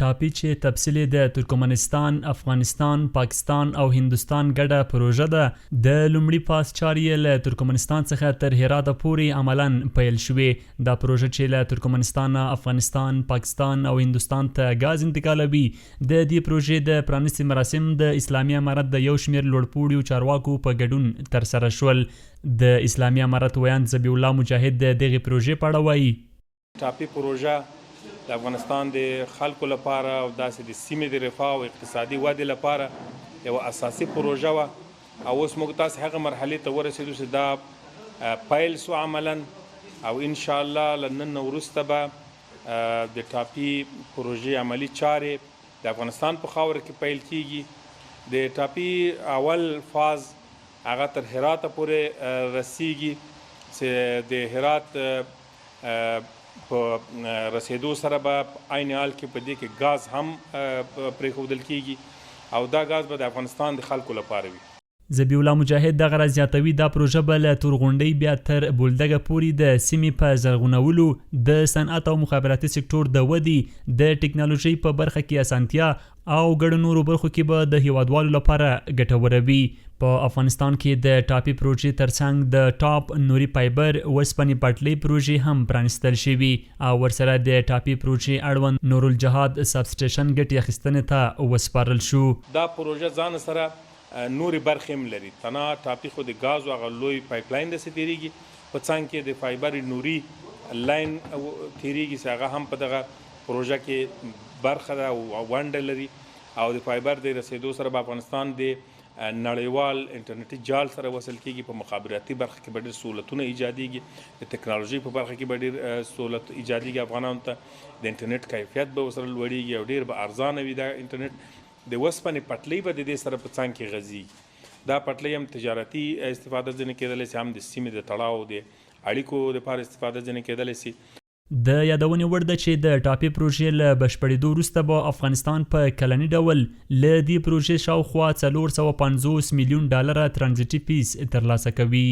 ټاپي چې تفصیلي د ترکمنستان، افغانستان، پاکستان او هندوستان ګډه پروژه ده. د لومړي فاز چارې له ترکمنستان څخه تر هرات پورې عملاً پیل شوې. دا پروژه چې له ترکمنستان، افغانستان، پاکستان او هندوستان ته غاز انتقالوي. د دې پروژې د پرانیستي مراسم د اسلامي امارت د یو شمېر لوړپوړو چارواکو په ګډون ترسره شول. د اسلامي امارت ویاند ذبیح الله مجاهد د دغې پروژې په اړه وایي. ټاپي پروژه د افغانستان د خلکو لپاره او داسې د سیمې د رفاه او اقتصادي ودې لپاره یو اساسي پروژه وه، او اوس موږ تاسې هغه مرحلې ته ورسېدو چې دا پیل سو عملا، او انشاءالله له نن نه وروسته به د ټاپي پروژې عملي چارې د افغانستان په خاوره کې پیل کیږي. د ټاپي اول فاز هغه تر هرات پورې رسیږي چې د هرات په رسیدو سره به عین حال کې په دې کې غاز هم پرېښودل کیږي، او دا غاز به د افغانستان د خلکو لپاره وي. ذبیح الله مجاهد دغه راز زیاتوي دا پروژه به له تورغونډۍ بیا تر بولدګه پورې د سیمې په زرغونولو، د صنعت او مخابراتي سکتور د ودې، د ټکنالوژۍ په برخه کې اسانتیا او ګڼو نورو برخو کې به د هیوادوالو لپاره ګټوره وي. په افغانستان کې د ټاپي پروژې ترڅنګ د ټاپ نوري فایبر وسپنې پټلۍ پروژې هم پرانیستل شوي، او ورسره د ټاپي پروژې اړوند نورالجهاد سب سټیشن ګټې اخیستنې ته وسپارل شو. دا پروژه ځان سره نوري برخې هم لري. تنها ټاپي خو د غازو هغه لوی پایپ لاین داسې تېرېږي، په څنګ کې د فایبر نوري لاین تېرېږي چې هغه هم په دغه پروژه کې برخه ده او ونډه لري. او د فایبر د رسېدو سره به افغانستان د نړیوال انټرنیټي جال سره وصل کیږي. په مخابراتي برخه کې به ډېر سهولتونه ایجادېږي، د ټکنالوژۍ په برخه کې به ډېر سهولت ایجادېږي افغانانو ته. د انټرنیټ کیفیت به ورسره لوړېږي او ډېر به ارزانه وي دا انټرنیټ. د وسپنې پټلۍ به د دې سره په څنګ کې غځي. دا پټلۍ هم تجارتي استفاده ځینې کېدلی شي، هم د سیمې د تړاو د اړیکو لپاره استفاده ځینې کېدلی شي. د یادونې وړ ده چې د ټاپي پروژې له بشپړېدو وروسته به افغانستان په کلني ډول له دې پروژې شاوخوا $450 میلیون ترانزیټي فیس ترلاسه کوي.